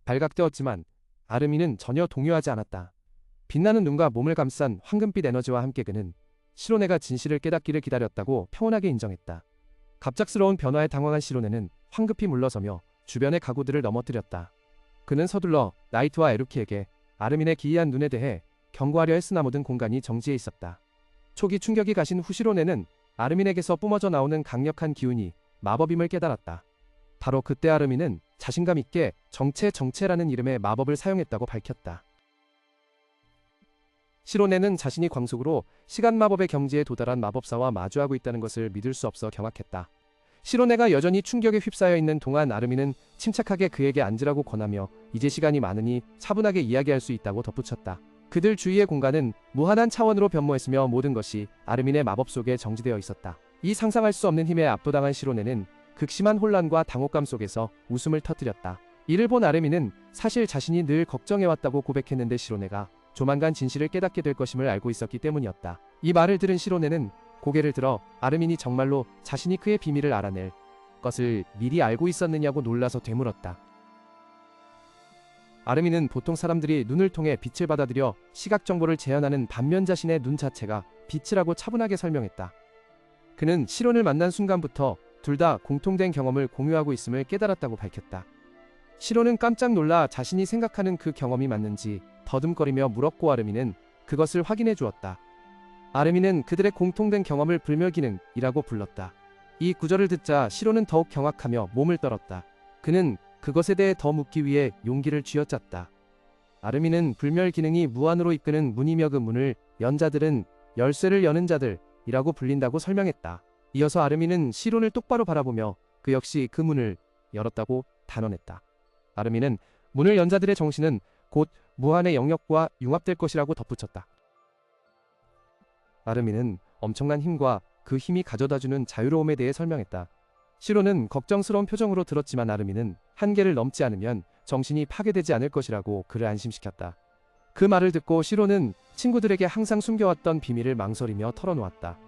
발각되었지만 아르민은 전혀 동요하지 않았다. 빛나는 눈과 몸을 감싼 황금빛 에너지와 함께 그는 시로네가 진실을 깨닫기를 기다렸다고 평온하게 인정했다. 갑작스러운 변화에 당황한 시로네는 황급히 물러서며 주변의 가구들을 넘어뜨렸다. 그는 서둘러 나이트와 에루키에게 아르민의 기이한 눈에 대해 경고하려 했으나 모든 공간이 정지해 있었다. 초기 충격이 가신 후 시로네는 아르민에게서 뿜어져 나오는 강력한 기운이 마법임을 깨달았다. 바로 그때 아르민은 자신감 있게 정체라는 이름의 마법을 사용했다고 밝혔다. 시로네는 자신이 광속으로 시간 마법의 경지에 도달한 마법사와 마주하고 있다는 것을 믿을 수 없어 경악했다. 시로네가 여전히 충격에 휩싸여 있는 동안 아르민은 침착하게 그에게 앉으라고 권하며 이제 시간이 많으니 차분하게 이야기할 수 있다고 덧붙였다. 그들 주위의 공간은 무한한 차원으로 변모했으며 모든 것이 아르민의 마법 속에 정지되어 있었다. 이 상상할 수 없는 힘에 압도당한 시로네는 극심한 혼란과 당혹감 속에서 웃음을 터뜨렸다. 이를 본 아르민은 사실 자신이 늘 걱정해왔다고 고백했는데 시로네가 조만간 진실을 깨닫게 될 것임을 알고 있었기 때문이었다. 이 말을 들은 시로네는 고개를 들어 아르민이 정말로 자신이 그의 비밀을 알아낼 것을 미리 알고 있었느냐고 놀라서 되물었다. 아르민은 보통 사람들이 눈을 통해 빛을 받아들여 시각 정보를 재현하는 반면 자신의 눈 자체가 빛이라고 차분하게 설명했다. 그는 시론을 만난 순간부터 둘 다 공통된 경험을 공유하고 있음을 깨달았다고 밝혔다. 시론은 깜짝 놀라 자신이 생각하는 그 경험이 맞는지 더듬거리며 물었고 아르민은 그것을 확인해 주었다. 아르민은 그들의 공통된 경험을 불멸기능이라고 불렀다. 이 구절을 듣자 시론은 더욱 경악하며 몸을 떨었다. 그는 그것에 대해 더 묻기 위해 용기를 쥐어짰다. 아르민은 불멸기능이 무한으로 이끄는 문이며 그 문을 연 자들은 열쇠를 여는 자들이라고 불린다고 설명했다. 이어서 아르민은 시론을 똑바로 바라보며 그 역시 그 문을 열었다고 단언했다. 아르민은 문을 연 자들의 정신은 곧 무한의 영역과 융합될 것이라고 덧붙였다. 아르민은 엄청난 힘과 그 힘이 가져다주는 자유로움에 대해 설명했다. 시론은 걱정스러운 표정으로 들었지만 아르민은 한계를 넘지 않으면 정신이 파괴되지 않을 것이라고 그를 안심시켰다. 그 말을 듣고 시론은 친구들에게 항상 숨겨왔던 비밀을 망설이며 털어놓았다.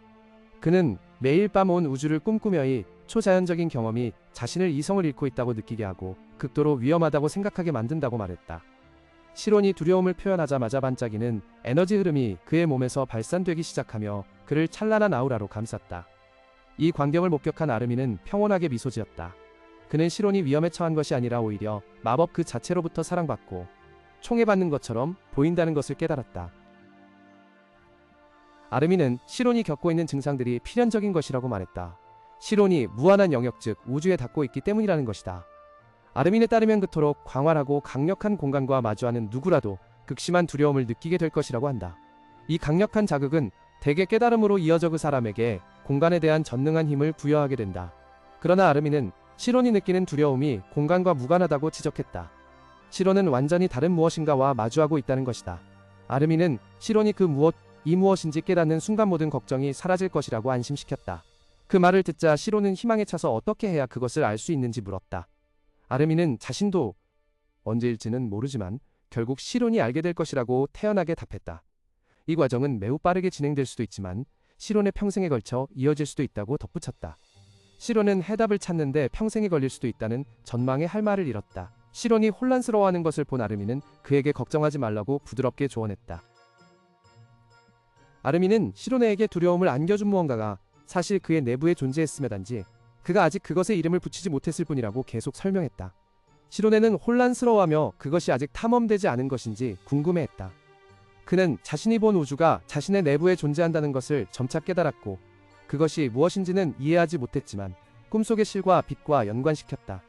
그는 매일 밤 온 우주를 꿈꾸며 이 초자연적인 경험이 자신을 이성을 잃고 있다고 느끼게 하고 극도로 위험하다고 생각하게 만든다고 말했다. 시론이 두려움을 표현하자마자 반짝이는 에너지 흐름이 그의 몸에서 발산되기 시작하며 그를 찬란한 아우라로 감쌌다. 이 광경을 목격한 아르민은 평온하게 미소 지었다. 그는 시론이 위험에 처한 것이 아니라 오히려 마법 그 자체로부터 사랑받고 총애받는 것처럼 보인다는 것을 깨달았다. 아르민은 시론이 겪고 있는 증상들이 필연적인 것이라고 말했다. 시론이 무한한 영역 즉 우주에 닿고 있기 때문이라는 것이다. 아르민에 따르면 그토록 광활하고 강력한 공간과 마주하는 누구라도 극심한 두려움을 느끼게 될 것이라고 한다. 이 강력한 자극은 대개 깨달음으로 이어져 그 사람에게 공간에 대한 전능한 힘을 부여하게 된다. 그러나 아르민은 시론이 느끼는 두려움이 공간과 무관하다고 지적했다. 시론은 완전히 다른 무엇인가와 마주하고 있다는 것이다. 아르민은 시론이 그 무엇인지 깨닫는 순간 모든 걱정이 사라질 것이라고 안심시켰다. 그 말을 듣자 시론은 희망에 차서 어떻게 해야 그것을 알 수 있는지 물었다. 아르민은 자신도 언제일지는 모르지만 결국 시론이 알게 될 것이라고 태연하게 답했다. 이 과정은 매우 빠르게 진행될 수도 있지만 시론의 평생에 걸쳐 이어질 수도 있다고 덧붙였다. 시론은 해답을 찾는데 평생이 걸릴 수도 있다는 전망에 할 말을 잃었다. 시론이 혼란스러워하는 것을 본 아르민은 그에게 걱정하지 말라고 부드럽게 조언했다. 아르민은 시로네에게 두려움을 안겨준 무언가가 사실 그의 내부에 존재했으며 단지 그가 아직 그것에 이름을 붙이지 못했을 뿐이라고 계속 설명했다. 시로네는 혼란스러워하며 그것이 아직 탐험되지 않은 것인지 궁금해했다. 그는 자신이 본 우주가 자신의 내부에 존재한다는 것을 점차 깨달았고 그것이 무엇인지는 이해하지 못했지만 꿈속의 실과 빛과 연관시켰다.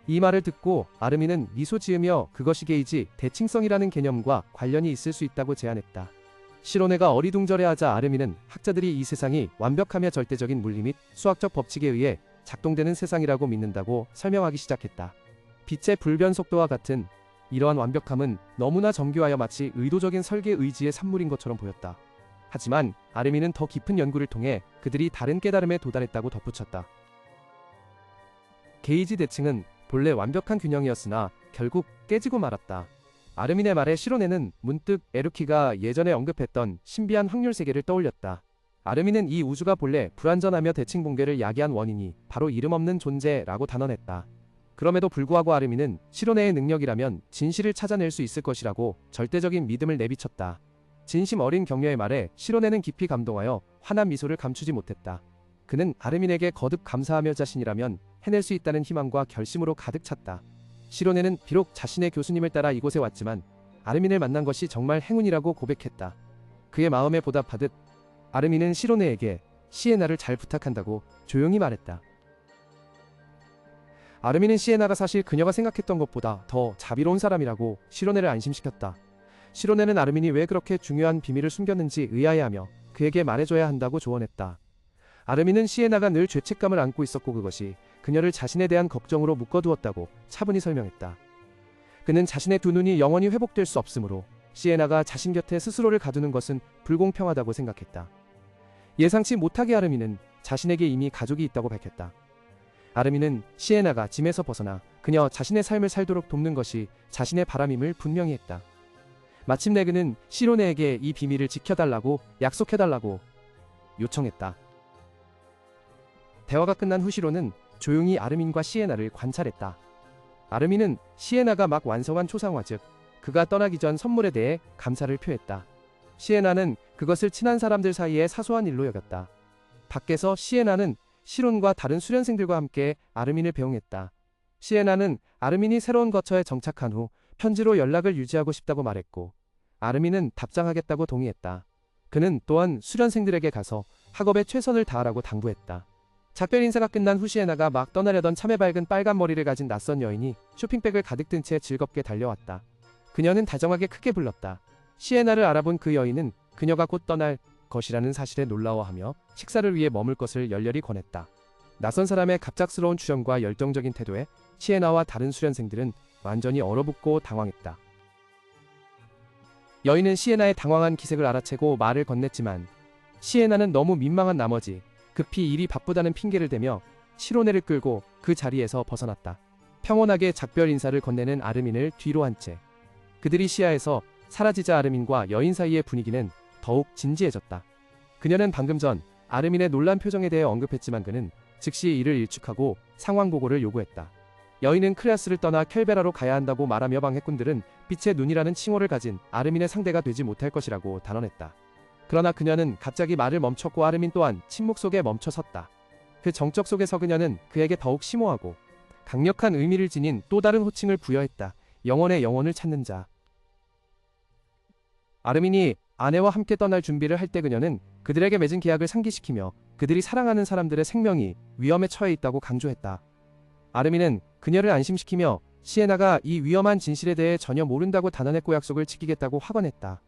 이 말을 듣고 아르민은 미소 지으며 그것이 게이지 대칭성이라는 개념과 관련이 있을 수 있다고 제안했다. 시로네가 어리둥절해하자 아르민은 학자들이 이 세상이 완벽하며 절대적인 물리 및 수학적 법칙에 의해 작동되는 세상이라고 믿는다고 설명하기 시작했다. 빛의 불변 속도와 같은 이러한 완벽함은 너무나 정교하여 마치 의도적인 설계 의지의 산물인 것처럼 보였다. 하지만 아르민은 더 깊은 연구를 통해 그들이 다른 깨달음에 도달했다고 덧붙였다. 게이지 대칭은 본래 완벽한 균형이었으나 결국 깨지고 말았다. 아르민의 말에 시로네는 문득 에루키가 예전에 언급했던 신비한 확률 세계를 떠올렸다. 아르민은 이 우주가 본래 불완전하며 대칭 붕괴를 야기한 원인이 바로 이름 없는 존재라고 단언했다. 그럼에도 불구하고 아르민은 시로네의 능력이라면 진실을 찾아낼 수 있을 것이라고 절대적인 믿음을 내비쳤다. 진심 어린 격려의 말에 시로네는 깊이 감동하여 환한 미소를 감추지 못했다. 그는 아르민에게 거듭 감사하며 자신이라면 해낼 수 있다는 희망과 결심으로 가득 찼다. 시로네는 비록 자신의 교수님을 따라 이곳에 왔지만 아르민을 만난 것이 정말 행운이라고 고백했다. 그의 마음에 보답하듯 아르민은 시로네에게 시에나를 잘 부탁한다고 조용히 말했다. 아르민은 시에나가 사실 그녀가 생각했던 것보다 더 자비로운 사람이라고 시로네를 안심시켰다. 시로네는 아르민이 왜 그렇게 중요한 비밀을 숨겼는지 의아해하며 그에게 말해줘야 한다고 조언했다. 아르민은 시에나가 늘 죄책감을 안고 있었고 그것이 그녀를 자신에 대한 걱정으로 묶어두었다고 차분히 설명했다. 그는 자신의 두 눈이 영원히 회복될 수 없으므로 시에나가 자신 곁에 스스로를 가두는 것은 불공평하다고 생각했다. 예상치 못하게 아르민은 자신에게 이미 가족이 있다고 밝혔다. 아르민은 시에나가 짐에서 벗어나 그녀 자신의 삶을 살도록 돕는 것이 자신의 바람임을 분명히 했다. 마침내 그는 시로네에게 이 비밀을 지켜달라고 약속해달라고 요청했다. 대화가 끝난 후 시로는 조용히 아르민과 시에나를 관찰했다. 아르민은 시에나가 막 완성한 초상화 즉 그가 떠나기 전 선물에 대해 감사를 표했다. 시에나는 그것을 친한 사람들 사이의 사소한 일로 여겼다. 밖에서 시에나는 시론과 다른 수련생들과 함께 아르민을 배웅했다. 시에나는 아르민이 새로운 거처에 정착한 후 편지로 연락을 유지하고 싶다고 말했고 아르민은 답장하겠다고 동의했다. 그는 또한 수련생들에게 가서 학업에 최선을 다하라고 당부했다. 작별 인사가 끝난 후 시에나가 막 떠나려던 참외 밝은 빨간 머리를 가진 낯선 여인이 쇼핑백을 가득 든 채 즐겁게 달려왔다. 그녀는 다정하게 크게 불렀다. 시에나를 알아본 그 여인은 그녀가 곧 떠날 것이라는 사실에 놀라워하며 식사를 위해 머물 것을 열렬히 권했다. 낯선 사람의 갑작스러운 출연과 열정적인 태도에 시에나와 다른 수련생들은 완전히 얼어붙고 당황했다. 여인은 시에나의 당황한 기색을 알아채고 말을 건넸지만 시에나는 너무 민망한 나머지 급히 일이 바쁘다는 핑계를 대며 시로네를 끌고 그 자리에서 벗어났다. 평온하게 작별 인사를 건네는 아르민을 뒤로 한 채 그들이 시야에서 사라지자 아르민과 여인 사이의 분위기는 더욱 진지해졌다. 그녀는 방금 전 아르민의 놀란 표정에 대해 언급했지만 그는 즉시 이를 일축하고 상황 보고를 요구했다. 여인은 크레아스를 떠나 켈베라로 가야 한다고 말하며 방해꾼들은 빛의 눈이라는 칭호를 가진 아르민의 상대가 되지 못할 것이라고 단언했다. 그러나 그녀는 갑자기 말을 멈췄고 아르민 또한 침묵 속에 멈춰 섰다. 그 정적 속에서 그녀는 그에게 더욱 심오하고 강력한 의미를 지닌 또 다른 호칭을 부여했다. 영원의 영혼을 찾는 자. 아르민이 아내와 함께 떠날 준비를 할 때 그녀는 그들에게 맺은 계약을 상기시키며 그들이 사랑하는 사람들의 생명이 위험에 처해 있다고 강조했다. 아르민은 그녀를 안심시키며 시에나가 이 위험한 진실에 대해 전혀 모른다고 단언했고 약속을 지키겠다고 확언했다.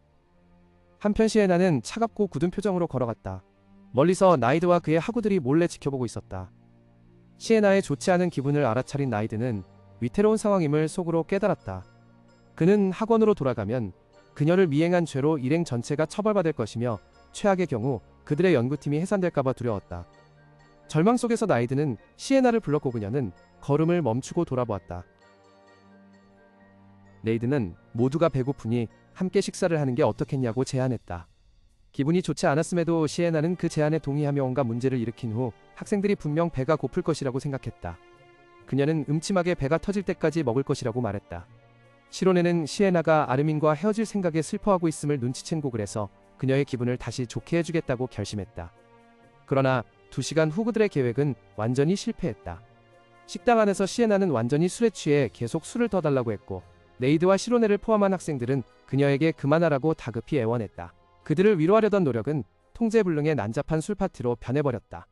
한편 시에나는 차갑고 굳은 표정으로 걸어갔다. 멀리서 나이드와 그의 하구들이 몰래 지켜보고 있었다. 시에나의 좋지 않은 기분을 알아차린 나이드는 위태로운 상황임을 속으로 깨달았다. 그는 학원으로 돌아가면 그녀를 미행한 죄로 일행 전체가 처벌받을 것이며 최악의 경우 그들의 연구팀이 해산될까봐 두려웠다. 절망 속에서 나이드는 시에나를 불렀고 그녀는 걸음을 멈추고 돌아보았다. 네이드는 모두가 배고프니 함께 식사를 하는 게 어떻겠냐고 제안했다. 기분이 좋지 않았음에도 시에나는 그 제안에 동의하며 온갖 문제를 일으킨 후 학생들이 분명 배가 고플 것이라고 생각했다. 그녀는 음침하게 배가 터질 때까지 먹을 것이라고 말했다. 시로네는 시에나가 아르민과 헤어질 생각에 슬퍼하고 있음을 눈치챈고 그래서 그녀의 기분을 다시 좋게 해주겠다고 결심했다. 그러나 2시간 후 그들의 계획은 완전히 실패했다. 식당 안에서 시에나는 완전히 술에 취해 계속 술을 더 달라고 했고 네이드와 시로네를 포함한 학생들은 그녀에게 그만하라고 다급히 애원했다. 그들을 위로하려던 노력은 통제불능의 난잡한 술 파티로 변해버렸다.